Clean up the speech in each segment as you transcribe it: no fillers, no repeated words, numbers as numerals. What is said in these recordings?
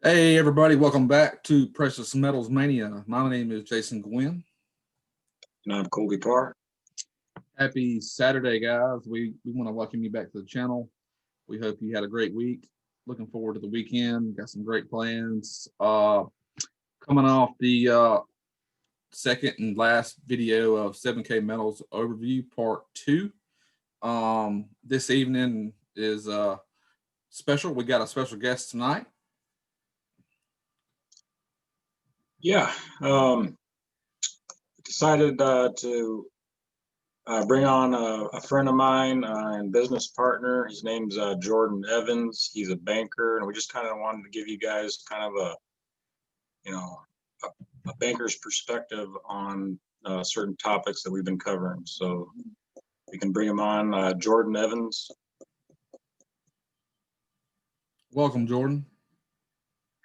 Hey everybody, welcome back to Precious Metals Mania. My name is Jason Gwynn. And I'm Colby Parr. Happy Saturday, guys. We want to welcome you back to the channel. We hope you had a great week. Looking forward to the weekend. Got some great plans. Coming off the second and last video of 7K Metals Overview Part 2. This evening is special. We got a special guest tonight. Yeah, decided to bring on a friend of mine and business partner. His name's Jordan Evans. He's a banker, and we just kind of wanted to give you guys kind of a banker's perspective on certain topics that we've been covering. So we can bring him on, Jordan Evans. Welcome, Jordan.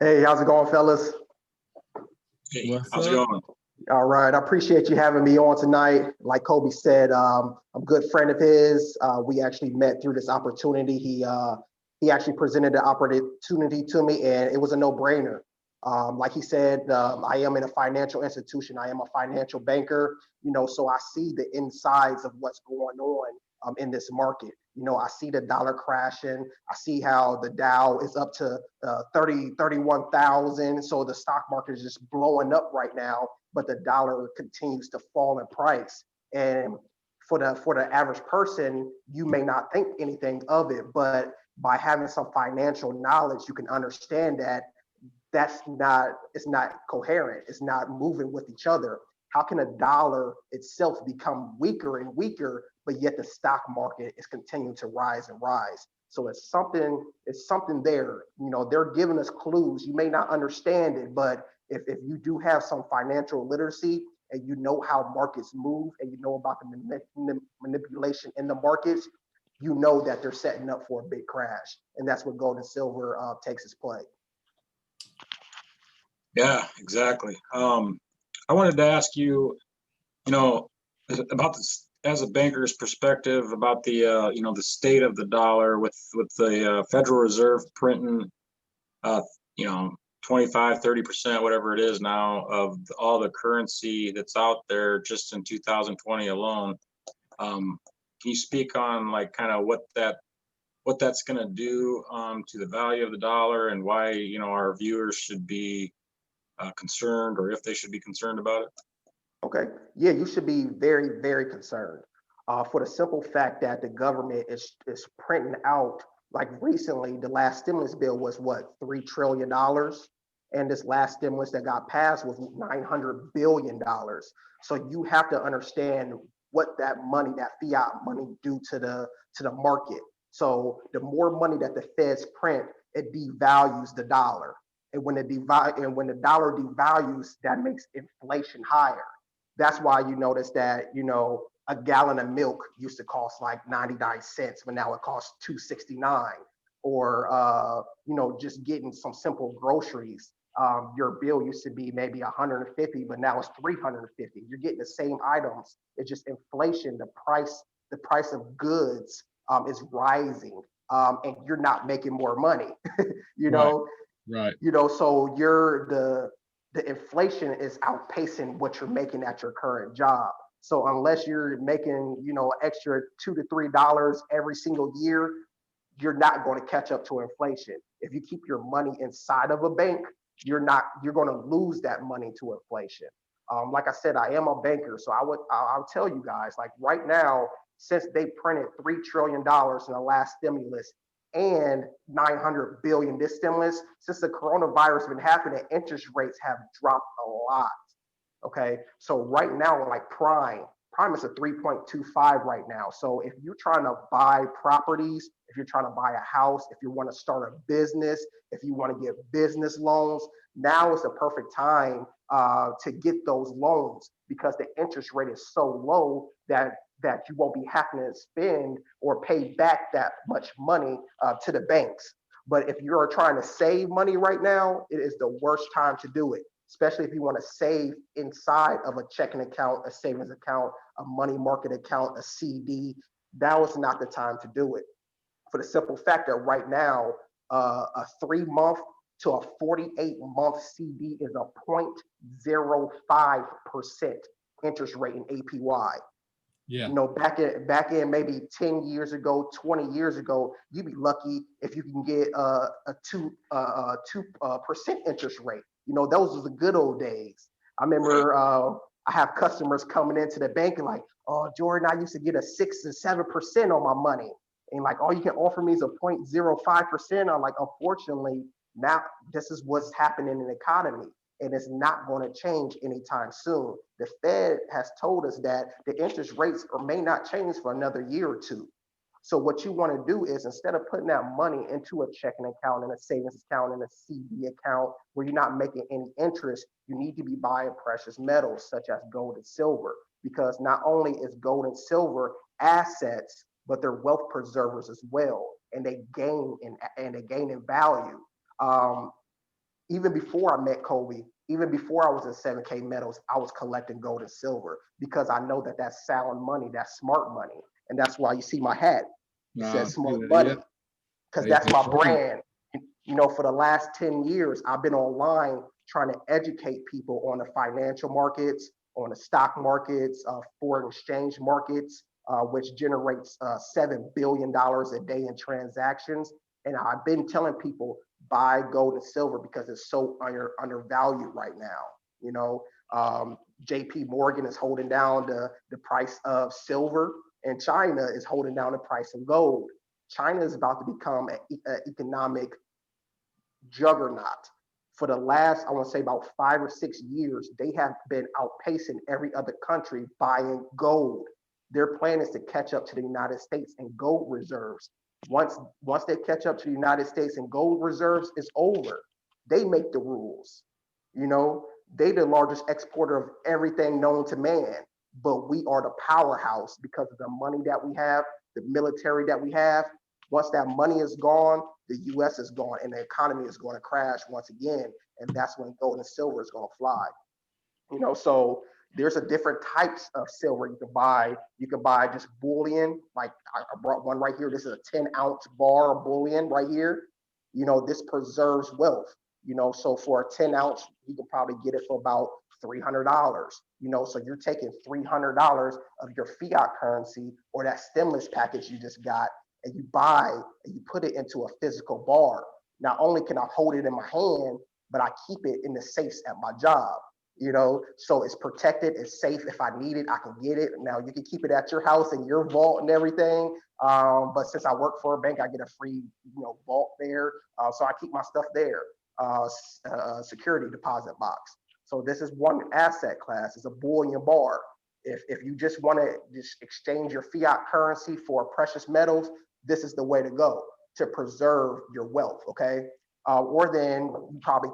Hey, how's it going, fellas? Hey, how's it going? All right, I appreciate you having me on tonight. Like Kobe said, I'm a good friend of his. We actually met through this opportunity. He actually presented the opportunity to me, and it was a no-brainer. Like he said, I am in a financial institution. I am a financial banker, so I see the insides of what's going on in this market. I see the dollar crashing. I see how the Dow is up to 31,000. So the stock market is just blowing up right now, but the dollar continues to fall in price. And for the average person, you may not think anything of it, but by having some financial knowledge, you can understand that it's not coherent. It's not moving with each other. How can a dollar itself become weaker and weaker, but yet the stock market is continuing to rise and rise? So it's something there. They're giving us clues. You may not understand it, but if you do have some financial literacy and you know how markets move and you know about the manipulation in the markets, you know that they're setting up for a big crash. And that's what gold and silver takes its play. Yeah, exactly. I wanted to ask you, about this as a banker's perspective about the, the state of the dollar with the Federal Reserve printing, 25, 30%, whatever it is now of all the currency that's out there just in 2020 alone. Can you speak on like kind of what that's going to do to the value of the dollar and why, our viewers should be concerned, or if they should be concerned about it? Okay. Yeah, you should be very, very concerned for the simple fact that the government is printing out, like recently, the last stimulus bill was what, $3 trillion? And this last stimulus that got passed was $900 billion. So you have to understand what that money, that fiat money, do to the market. So the more money that the Feds print, it devalues the dollar. And when the dollar devalues, that makes inflation higher. That's why you notice that, a gallon of milk used to cost like 99 cents, but now it costs $2.69. Or, just getting some simple groceries. Your bill used to be maybe 150, but now it's 350. You're getting the same items. It's just inflation. The price of goods is rising, and you're not making more money. Right. So the inflation is outpacing what you're making at your current job. So unless you're making, extra $2 to $3 every single year, you're not going to catch up to inflation. If you keep your money inside of a bank, you're going to lose that money to inflation. Like I said, I am a banker, so I'll tell you guys, like right now, since they printed $3 trillion in the last stimulus, and 900 billion this stimulus, since the coronavirus been happening, interest rates have dropped a lot. Okay, so right now, like prime is a 3.25 right now. So if you're trying to buy properties, if you're trying to buy a house, if you want to start a business, if you want to get business loans, now is the perfect time to get those loans, because the interest rate is so low that you won't be having to spend or pay back that much money to the banks. But if you're trying to save money right now, it is the worst time to do it, especially if you want to save inside of a checking account, a savings account, a money market account, a CD. Now is not the time to do it, for the simple fact that right now, a 3-month to a 48-month CD is a 0.05% interest rate in APY. Yeah. You know, back in maybe 10 years ago, 20 years ago, you'd be lucky if you can get a 2% interest rate. You know, those was the good old days. I remember I have customers coming into the bank and like, oh, Jordan, I used to get a 6 and 7% on my money. And like, all you can offer me is a 0.05%. I'm like, unfortunately, now this is what's happening in the economy, and it's not going to change anytime soon. The Fed has told us that the interest rates may not change for another year or two. So what you want to do is, instead of putting that money into a checking account and a savings account and a CD account where you're not making any interest, you need to be buying precious metals such as gold and silver, because not only is gold and silver assets, but they're wealth preservers as well, and they gain in value. Um, Even before I met Kobe, even before I was in 7K metals, I was collecting gold and silver because I know that that's sound money, that's smart money. And that's why you see my hat. It says smart money, because that's my brand. You know, for the last 10 years, I've been online trying to educate people on the financial markets, on the stock markets, foreign exchange markets, which generates $7 billion a day in transactions. And I've been telling people, buy gold and silver because it's so undervalued right now. You know, JP Morgan is holding down the price of silver, and China is holding down the price of gold. China is about to become an economic juggernaut. For the last, I want to say about 5 or 6 years, they have been outpacing every other country buying gold. Their plan is to catch up to the United States in gold reserves. Once they catch up to the United States in gold reserves, it's over. They make the rules. You know, they the largest exporter of everything known to man, but we are the powerhouse because of the money that we have, the military that we have. Once that money is gone, the US is gone and the economy is going to crash once again. And that's when gold and silver is going to fly. You know, so there's a different types of silver you can buy. You can buy just bullion, like I brought one right here. This is a 10-ounce bar of bullion right here. You know, this preserves wealth. You know, so for a 10-ounce, you can probably get it for about $300. You know, so you're taking $300 of your fiat currency or that stimulus package you just got, and you buy and you put it into a physical bar. Not only can I hold it in my hand, but I keep it in the safes at my job. You know, so it's protected, it's safe. If I need it, I can get it. Now you can keep it at your house and your vault and everything. But since I work for a bank, I get a free, you know, vault there. So I keep my stuff there. Security deposit box. So this is one asset class. It's a bullion bar. If you just want to just exchange your fiat currency for precious metals, this is the way to go to preserve your wealth. Okay. Or then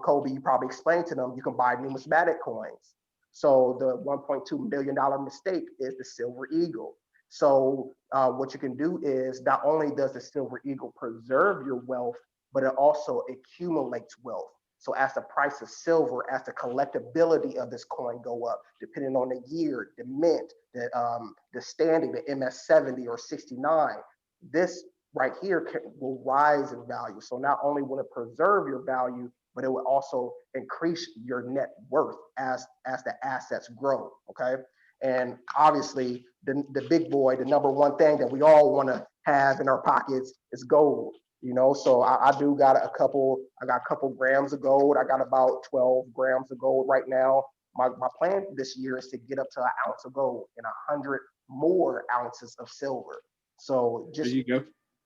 Kobe, you probably explained to them, you can buy numismatic coins. So the $1.2 million mistake is the Silver Eagle. So what you can do is, not only does the Silver Eagle preserve your wealth, but it also accumulates wealth. So as the price of silver, as the collectability of this coin go up, depending on the year, the mint, the standing, the MS70 or 69, this right here will rise in value. So not only will it preserve your value, but it will also increase your net worth as the assets grow. Okay. And obviously the big boy, the number one thing that we all want to have in our pockets is gold. You know, so I got a couple grams of gold. I got about 12 grams of gold right now. My plan this year is to get up to an ounce of gold and 100 more ounces of silver. So just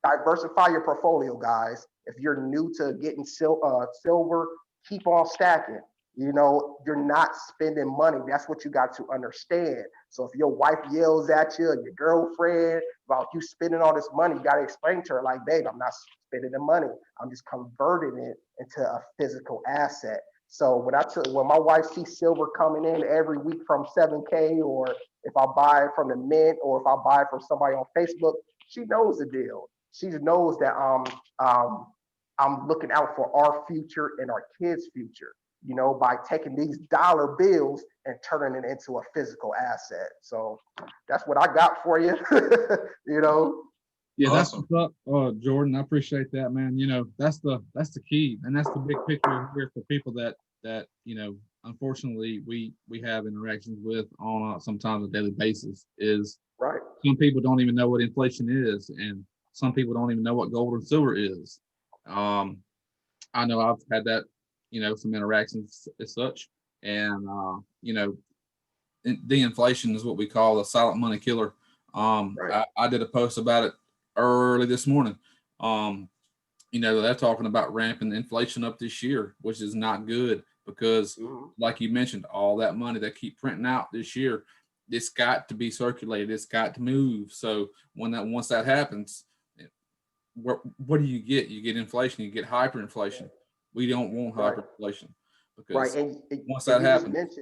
diversify your portfolio, guys. If you're new to getting silver, keep on stacking. You know, you're not spending money. That's what you got to understand. So if your wife yells at you, or your girlfriend, about you spending all this money, you got to explain to her, like, babe, I'm not spending the money. I'm just converting it into a physical asset. So when my wife sees silver coming in every week from 7K, or if I buy it from the mint, or if I buy it from somebody on Facebook, she knows the deal. She knows that I'm looking out for our future and our kids' future, you know, by taking these dollar bills and turning it into a physical asset. So that's what I got for you, you know. Yeah, that's Awesome. what's up, Jordan. I appreciate that, man. You know, that's the key, and that's the big picture here for people that unfortunately, we have interactions with on sometimes a daily basis. Is Right. some people don't even know what inflation is, and some people don't even know what gold and silver is. Um, I know I've had that, some interactions as such, and the inflation is what we call a silent money killer. Right. I did a post about it early this morning. They're talking about ramping inflation up this year, which is not good because, Mhm. like you mentioned, all that money they keep printing out this year, it's got to be circulated. It's got to move. So once that happens, what do you get? You get inflation. You get hyperinflation. We don't want Right. hyperinflation Right. because once And that happens,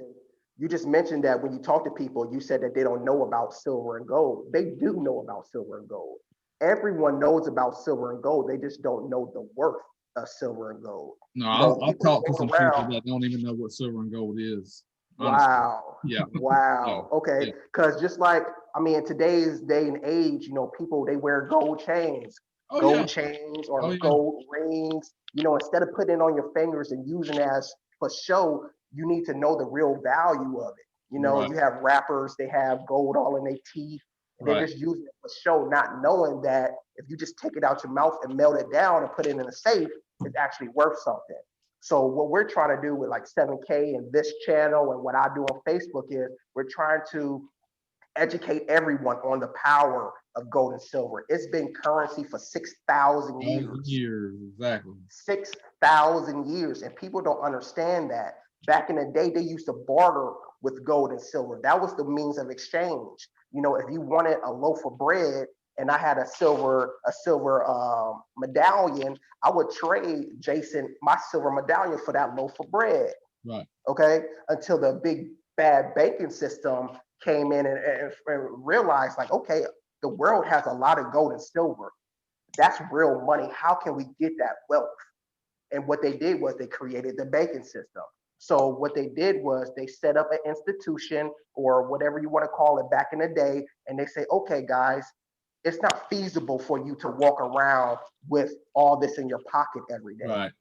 you just mentioned that when you talk to people, you said that they don't know about silver and gold. They do know about silver and gold. Everyone knows about silver and gold. They just don't know the worth of silver and gold. no, You know, I've people talked to walk some people around. that don't even know what silver and gold is. Honestly, Wow. yeah, yeah, Wow. Okay. yeah. Because just like, I mean, in today's day and age, people, they wear Oh yeah, gold chains oh or yeah, gold rings. Instead of putting it on your fingers and using it as for show, you need to know the real value of it. right, You have rappers, they have gold all in their teeth, and they're right, just using it for show, not knowing that if you just take it out your mouth and melt it down and put it in a safe, it's actually worth something. So what we're trying to do with like 7K and this channel and what I do on Facebook is we're trying to educate everyone on the power of gold and silver. It's been currency for 6,000 thousand years. years exactly. 6,000 years, and people don't understand that. Back in the day, they used to barter with gold and silver. That was the means of exchange. If you wanted a loaf of bread and I had a silver medallion, I would trade Jason my silver medallion for that loaf of bread. Right, Okay, until the big bad banking system came in and realized, like, okay, the world has a lot of gold and silver. That's real money. How can we get that wealth? And what they did was they created the banking system. So what they did was they set up an institution or whatever you want to call it back in the day, and they say, okay, guys, it's not feasible for you to walk around with all this in your pocket every day. right,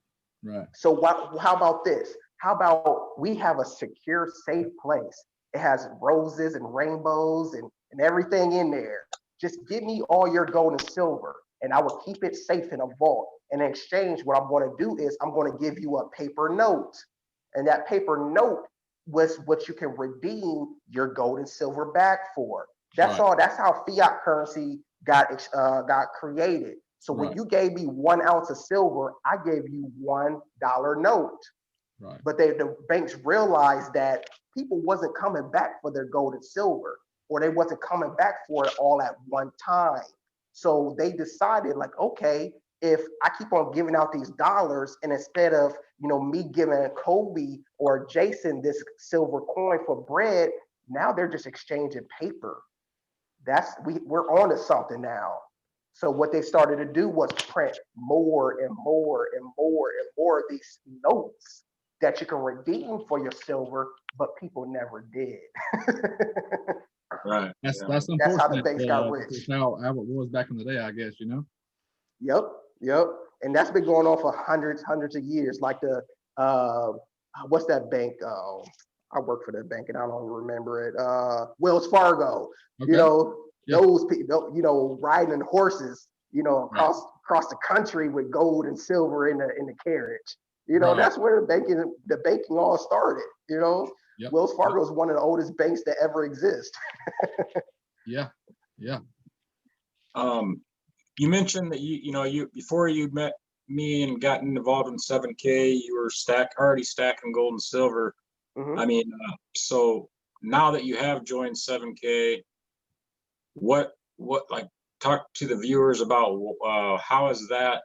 right, So how about this? How about we have a secure, safe place? It has roses and rainbows and everything in there. Just give me all your gold and silver, and I will keep it safe in a vault. And in exchange, what I'm going to do is I'm going to give you a paper note. And that paper note was what you can redeem your gold and silver back for. That's right, all. That's how fiat currency got created. So when right, you gave me 1 ounce of silver, I gave you $1 note. right, But the banks realized that people wasn't coming back for their gold and silver, or they wasn't coming back for it all at one time. So they decided, like, okay, if I keep on giving out these dollars, and instead of me giving Kobe or Jason this silver coin for bread, now they're just exchanging paper. We're on to something now. So what they started to do was print more and more and more and more of these notes that you can redeem for your silver, but people never did. Right. Yeah. that's That's how the unfortunate. banks got It's rich. how it was back in the day, I guess. Yep, yep. And that's been going on for hundreds of years. Like uh, what's that bank? I work for that bank and I don't remember it. Wells Fargo. You Okay, know, yeah, those people, riding horses, right, across the country with gold and silver in the carriage. right, That's where the banking all started. yep, Wells yep, Fargo is one of the oldest banks that ever exist. yeah, yeah, Um, you mentioned that you before you met me and got involved in 7K, you were already stacking gold and silver. I Mhm. mean, so now that you have joined 7K, what like talk to the viewers about how has that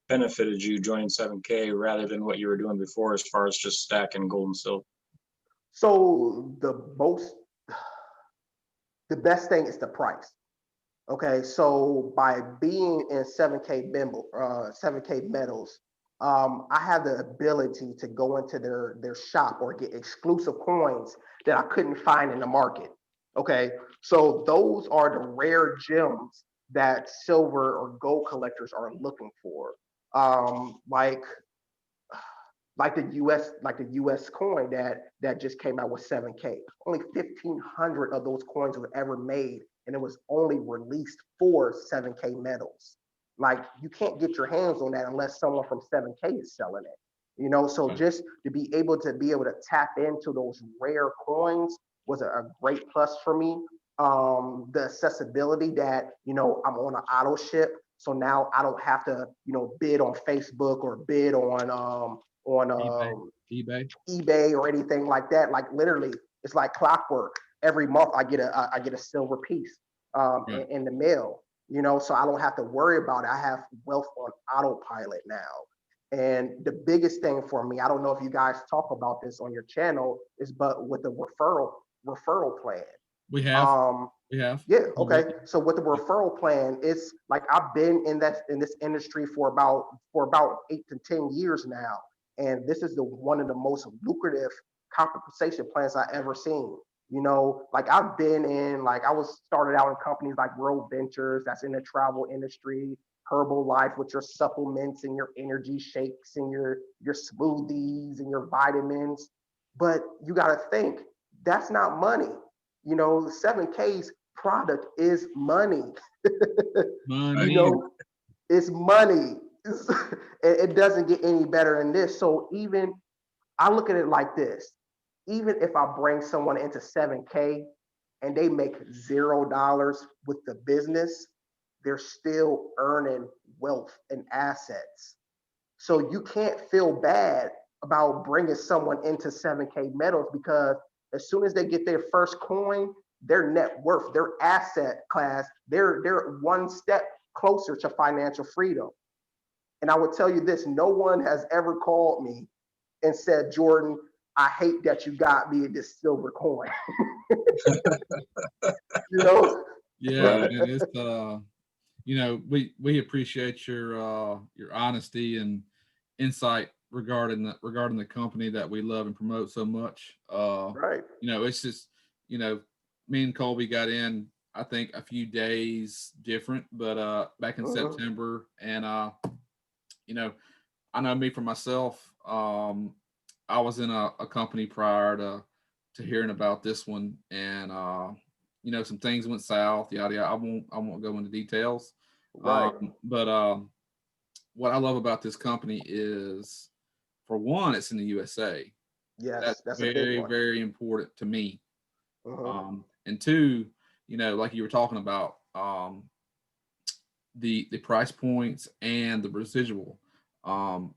benefited you joining 7K rather than what you were doing before as far as just stacking gold and silver? So the best thing is the price. Okay, so by being in 7K metals, I have the ability to go into their shop or get exclusive coins that I couldn't find in the market. Okay, so those are the rare gems that silver or gold collectors are looking for. Um, like like the US coin that just came out with 7K. Only 1,500 of those coins were ever made, and it was only released for 7K metals. Like you can't get your hands on that unless someone from 7K is selling it. So Right. just to be able to tap into those rare coins was a great plus for me. The accessibility that I'm on an auto ship, so now I don't have to bid on Facebook or bid on eBay, eBay. eBay or anything like that. Like literally, it's like clockwork. Every month I get a silver piece Right. in the mail. So I don't have to worry about it. I have wealth on autopilot now. And the biggest thing for me, I don't know if you guys talk about this on your channel, is but with the referral plan. We have, Um, we have. yeah, A little okay. bit. So with the referral plan, it's like I've been in this industry for about 8 to 10 years now, and this is the one of the most lucrative compensation plans I ever seen. Like I've been in, like I was started out in companies like World Ventures, that's in the travel industry, Herbalife with your supplements and your energy shakes and your smoothies and your vitamins. But you got to think that's not money. The 7K's product is money. you Money. know, it's money. It doesn't get any better than this. So even I look at it like this: even if I bring someone into 7K and they make $0 with the business, they're still earning wealth and assets. So you can't feel bad about bringing someone into 7K metals because as soon as they get their first coin, their net worth, their asset class, they're one step closer to financial freedom. And I would tell you this: no one has ever called me and said, Jordan, I hate that you got me this silver coin. you know? Yeah, Right. man, it's we appreciate your honesty and insight regarding the company that we love and promote so much. Right. It's just, you know, me and Colby got in, I think, a few days different, but back in Mhm. September, and you know, I know me for myself. I was in a company prior to hearing about this one, and some things went south. Yada yada. I won't go into details. Right. But what I love about this company is, for one, it's in the USA. That's Yes, that's a big very one. very important to me. Mhm. And two, like you were talking about, the price points and the residual. Um,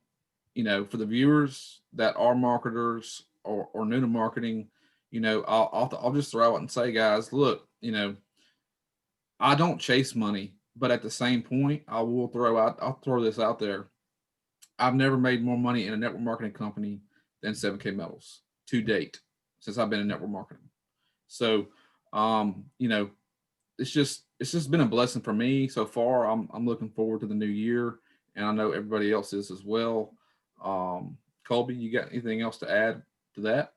for the viewers that are marketers or new to marketing, I'll just throw out and say, guys, look, I don't chase money, but at the same point, I'll throw this out there. I've never made more money in a network marketing company than 7K Metals to date since I've been in network marketing. So, um, you know, it's just been a blessing for me so far. I'm looking forward to the new year, and I know everybody else is as well. Colby, you got anything else to add to that?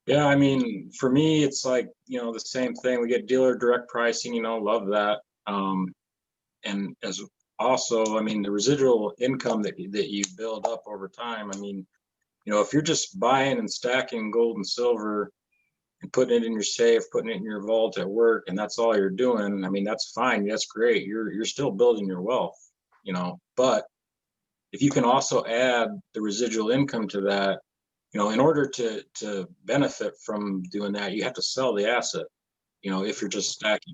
Yeah, I mean, for me, it's like, the same thing. We get dealer direct pricing, love that. And as also, I mean, the residual income that you build up over time. I mean, if you're just buying and stacking gold and silver and putting it in your safe, putting it in your vault at work, and that's all you're doing, I mean, that's fine. That's great. You're still building your wealth, But if you can also add the residual income to that, in order to benefit from doing that, you have to sell the asset, if you're just stacking.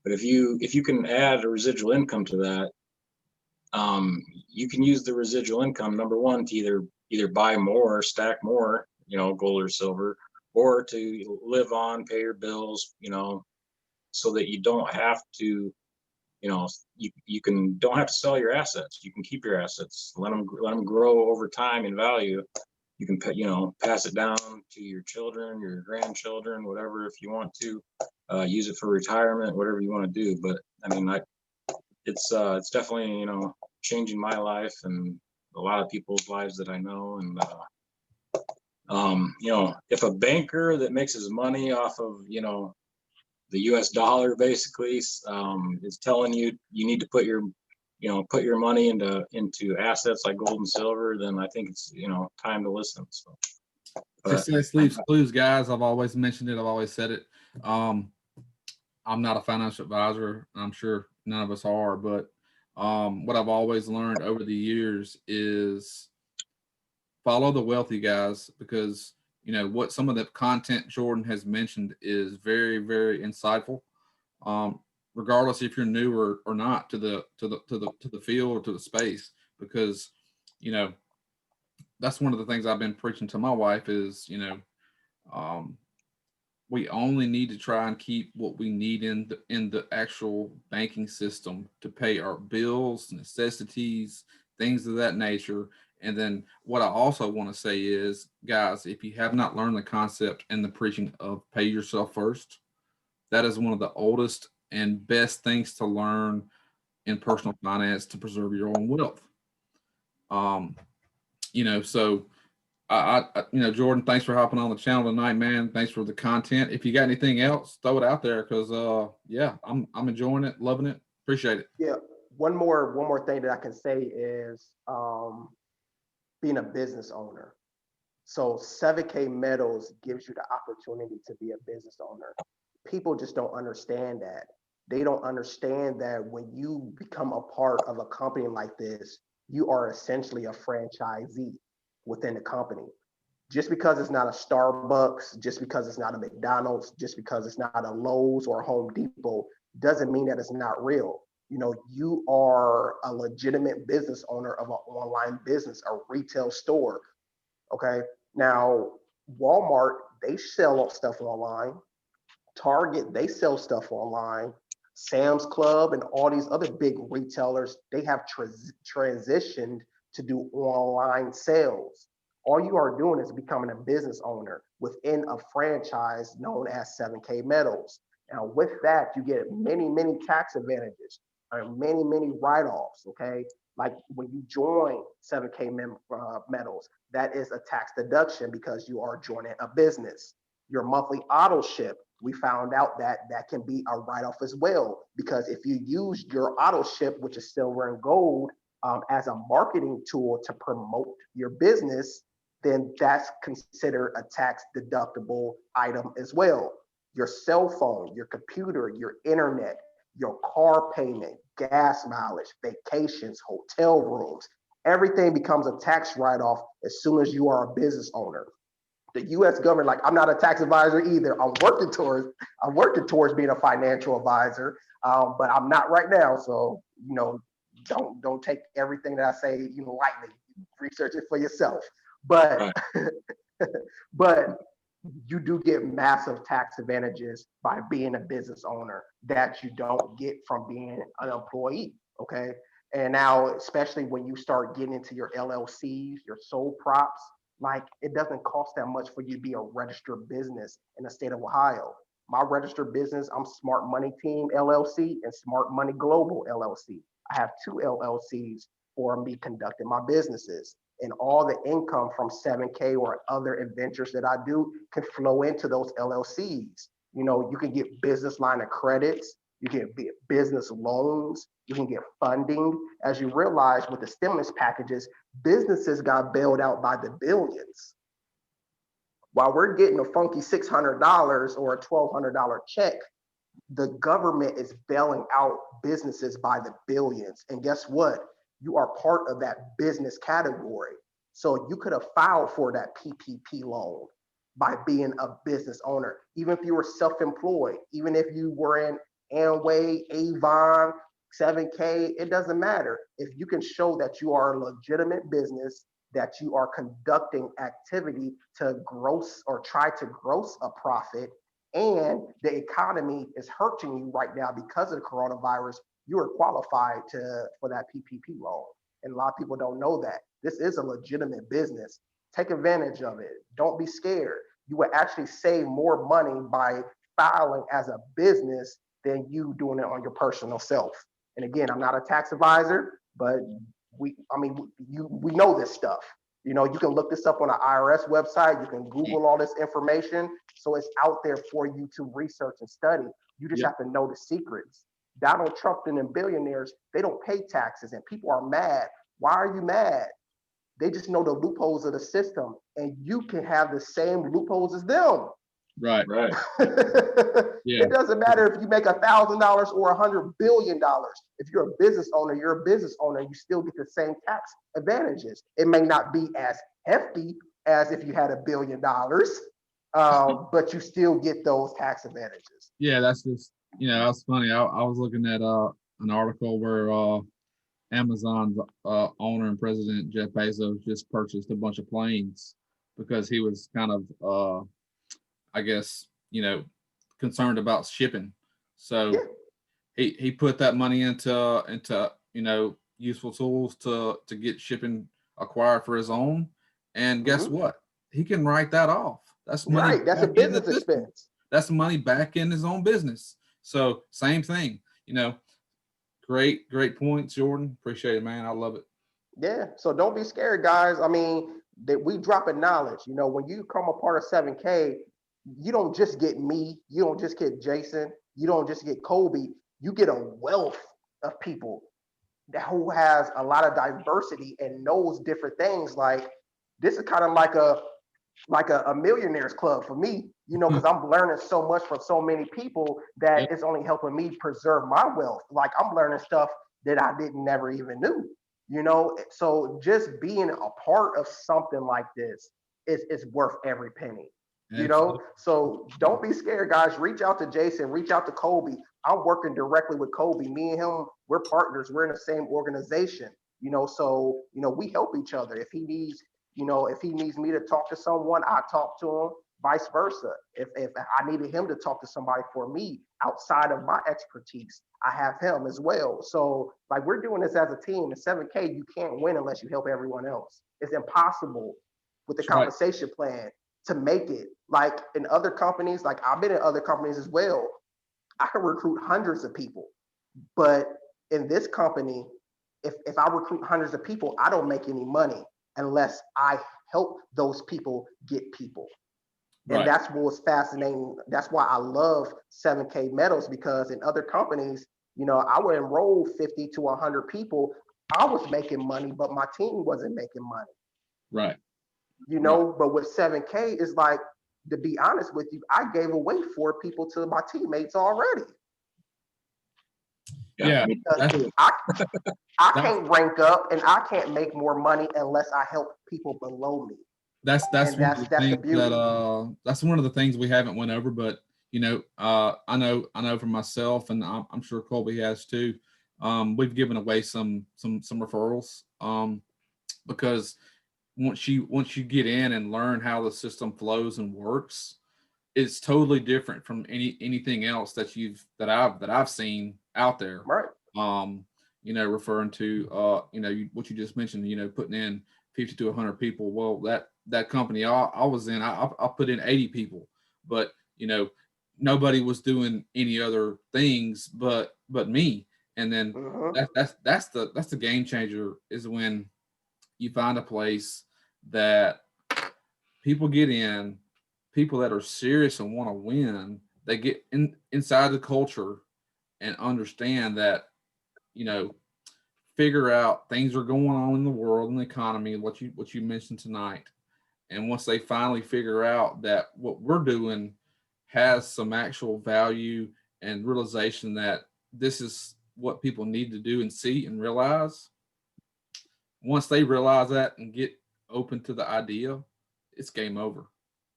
But if you can add a residual income to that, you can use the residual income, number one, to either buy more, stack more, gold or silver, or to live on, pay your bills, so that you don't have to, you can don't have to sell your assets. You can keep your assets, let them grow over time in value. You can pass it down to your children, your grandchildren, whatever, if you want to use it for retirement, whatever you want to do. But I mean, it's definitely changing my life and a lot of people's lives that I know. And if a banker that makes his money off of the US dollar basically is telling you you need to put your money into assets like gold and silver, then I think it's time to listen. So Success leaves clues, guys. I've always mentioned it. I've always said it. I'm not a financial advisor. I'm sure none of us are, but what I've always learned over the years is follow the wealthy guys, because what some of the content Jordan has mentioned is very, very insightful. Regardless if you're new or not to the field or to the space, because that's one of the things I've been preaching to my wife is we only need to try and keep what we need in the actual banking system to pay our bills, necessities, things of that nature. And then what I also want to say is, guys, if you have not learned the concept and the preaching of pay yourself first, that is one of the oldest and best things to learn in personal finance to preserve your own wealth. So Jordan, thanks for hopping on the channel tonight, man. Thanks for the content. If you got anything else, throw it out there, because I'm enjoying it, loving it, appreciate it. Yeah. One more thing that I can say is being a business owner. So 7K Metals gives you the opportunity to be a business owner. People just don't understand that. They don't understand that when you become a part of a company like this, you are essentially a franchisee within the company. Just because it's not a Starbucks, just because it's not a McDonald's, just because it's not a Lowe's or a Home Depot, doesn't mean that it's not real. You are a legitimate business owner of an online business, a retail store. Okay. Now, Walmart, they sell stuff online. Target, they sell stuff online. Sam's Club and all these other big retailers, they have transitioned to do online sales. All you are doing is becoming a business owner within a franchise known as 7K Metals. Now, with that, you get many, many tax advantages and many, many write-offs, okay? Like when you join 7K Metals, that is a tax deduction because you are joining a business. Your monthly auto ship, we found out that can be a write-off as well, because if you use your auto ship, which is silver and gold, as a marketing tool to promote your business, then that's considered a tax deductible item as well. Your cell phone, your computer, your internet, your car payment, gas mileage, vacations, hotel rooms, everything becomes a tax write-off as soon as you are a business owner. The U.S. government, like, I'm not a tax advisor either. I'm working towards being a financial advisor, but I'm not right now. So, don't take everything that I say, lightly. Research it for yourself. But, but you do get massive tax advantages by being a business owner that you don't get from being an employee. Okay. And now, especially when you start getting into your LLCs, your sole props, like, it doesn't cost that much for you to be a registered business in the state of Ohio. My registered business, I'm Smart Money Team LLC and Smart Money Global LLC. I have 2 LLCs for me conducting my businesses. And all the income from 7K or other adventures that I do can flow into those LLCs. You can get business line of credits, you can get business loans, you can get funding. As you realize with the stimulus packages, businesses got bailed out by the billions. While we're getting a funky $600 or a $1,200 check, the government is bailing out businesses by the billions. And guess what? You are part of that business category. So you could have filed for that PPP loan by being a business owner, even if you were self-employed, even if you were in Amway, Avon, 7K, it doesn't matter. If you can show that you are a legitimate business, that you are conducting activity to gross or try to gross a profit, and the economy is hurting you right now because of the coronavirus, you are qualified for that PPP loan. And a lot of people don't know that. This is a legitimate business. Take advantage of it. Don't be scared. You will actually save more money by filing as a business than you doing it on your personal self. And again, I'm not a tax advisor, but we know this stuff. You can look this up on the IRS website. You can Google all this information. So it's out there for you to research and study. You just Yep. have to know the secrets. Donald Trump and them billionaires, they don't pay taxes and people are mad. Why are you mad? They just know the loopholes of the system and you can have the same loopholes as them. Right. Right. Yeah. It doesn't matter if you make $1,000 or $100 billion. If you're a business owner, you're a business owner. You still get the same tax advantages. It may not be as hefty as if you had $1 billion, but you still get those tax advantages. Yeah, that's just, that's funny. I was looking at an article where Amazon's owner and president Jeff Bezos just purchased a bunch of planes because he was kind of I guess, concerned about shipping. So Yeah. he put that money into useful tools to get shipping acquired for his own. And guess Mhm. what? He can write that off. That's money Right. That's a back in the business system. expense. That's money back in his own business. So same thing, great points, Jordan. Appreciate it, man. I love it. Yeah. So don't be scared, guys. I mean, that we dropping knowledge. When you come a part of 7K, you don't just get me, you don't just get Jason, you don't just get Kobe, you get a wealth of people who has a lot of diversity and knows different things. Like this is kind of like a millionaires club for me, because I'm learning so much from so many people that Yep. it's only helping me preserve my wealth. Like I'm learning stuff that I didn't never even knew. So just being a part of something like this is worth every penny. Absolutely. So don't be scared, guys. Reach out to Jason, reach out to Kobe. I'm working directly with Kobe. Me and him, we're partners. We're in the same organization. So we help each other. If he needs me to talk to someone, I talk to him, vice versa. If I needed him to talk to somebody for me outside of my expertise, I have him as well. So like we're doing this as a team. In 7K, you can't win unless you help everyone else. It's impossible with the That's right. compensation plan to make it. Like in other companies, like I've been in other companies as well. I can recruit hundreds of people, but in this company, if I recruit hundreds of people, I don't make any money unless I help those people get people. And Right. that's what was fascinating. That's why I love 7K Metals, because in other companies, I would enroll 50 to 100 people. I was making money, but my team wasn't making money. Right. Right. But with 7K, it's like, to be honest with you, I gave away 4 people to my teammates already. Yeah. Me That's too. I can't rank up and I can't make more money unless I help people below me. that's And one of the that's the things beauty. that's one of the things we haven't went over, but I know for myself, and I'm sure Colby has too. We've given away some referrals, because once you get in and learn how the system flows and works, it's totally different from anything else that I've seen out there. Right. Referring to what you just mentioned, putting in 50 to 100 people. Well, that company I was in, I put in 80 people, but nobody was doing any other things but me. And then Mhm. that's the game changer, is when you find a place that people get in, people that are serious and want to win. They get inside the culture and understand that, figure out things are going on in the world and the economy, what you mentioned tonight. And once they finally figure out that what we're doing has some actual value and realization that this is what people need to do and see and realize, once they realize that and get open to the idea, it's game over.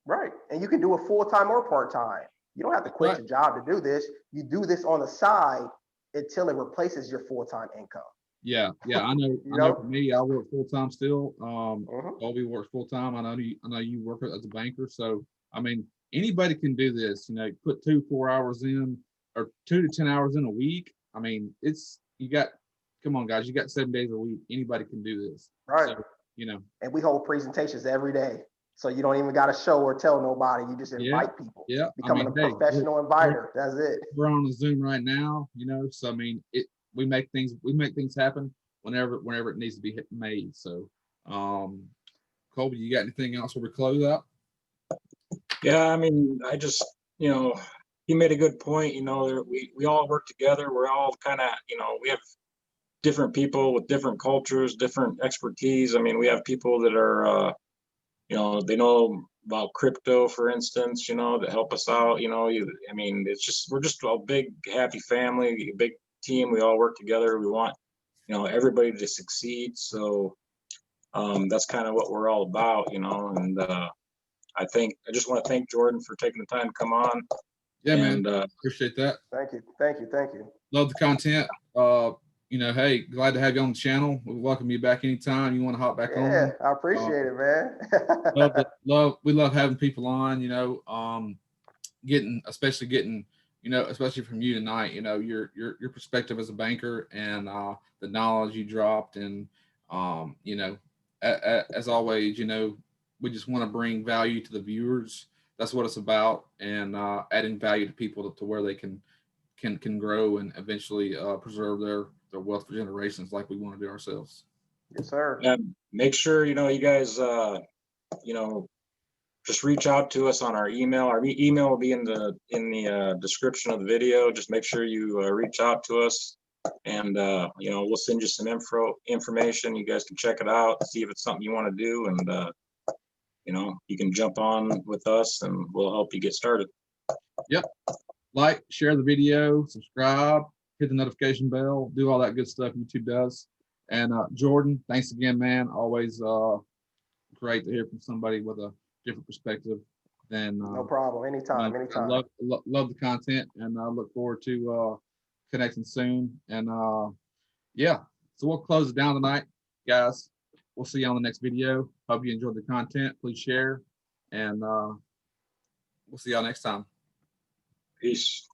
Right. And you can do it full time or part time. You don't have to quit Right. your job to do this. You do this on the side until it replaces your full time income. Yeah, I know. You I know. For know? me, I work full time still. Mhm. Colby works full time. I know you work as a banker. So I mean, anybody can do this. Put 2 4 hours in, or 2 to 10 hours in a week. I mean, it's you got. Come on, guys, you got 7 days a week. Anybody can do this. Right. So you know, And we hold presentations every day. So you don't even got to show or tell nobody. You just yeah, invite people, yeah. I becoming mean, a hey, professional we're inviter. That's it. we're on a Zoom right now. So I mean, we make things happen whenever it needs to be made. So, Colby, you got anything else before we close out? Yeah, I mean, I just, he made a good point, we all work together. We're all kind of, we have different people with different cultures, different expertise. I mean, we have people that are, they know about crypto, for instance, that help us out, I mean, we're just a big, happy family, a big team. We all work together. We want, everybody to succeed. So that's kind of what we're all about, and I just want to thank Jordan for taking the time to come on. Yeah, man. And Appreciate that. Thank you. Thank you. Thank you. Love the content. Hey, glad to have you on the channel. We welcome you back anytime you want to hop back on. Yeah, I appreciate it, man. We love having people on, especially from you tonight, your perspective as a banker and the knowledge you dropped. And, as always, we just want to bring value to the viewers. That's what it's about. And adding value to people to where they can grow and eventually preserve their wealth for generations like we want to do ourselves. Yes, sir. and make sure, you guys, just reach out to us on our email. Our email will be in the description of the video. Just make sure you reach out to us, and we'll send you some information. You guys can check it out, see if it's something you want to do, and you can jump on with us, and we'll help you get started. Yep. Like, share the video, subscribe, hit the notification bell, do all that good stuff YouTube does. And Jordan, thanks again, man. Always great to hear from somebody with a different perspective than No problem. Anytime. Anytime. I love the content, and I look forward to connecting soon. And yeah, so we'll close it down tonight, guys. We'll see you on the next video. Hope you enjoyed the content. Please share, and we'll see y'all next time. Peace.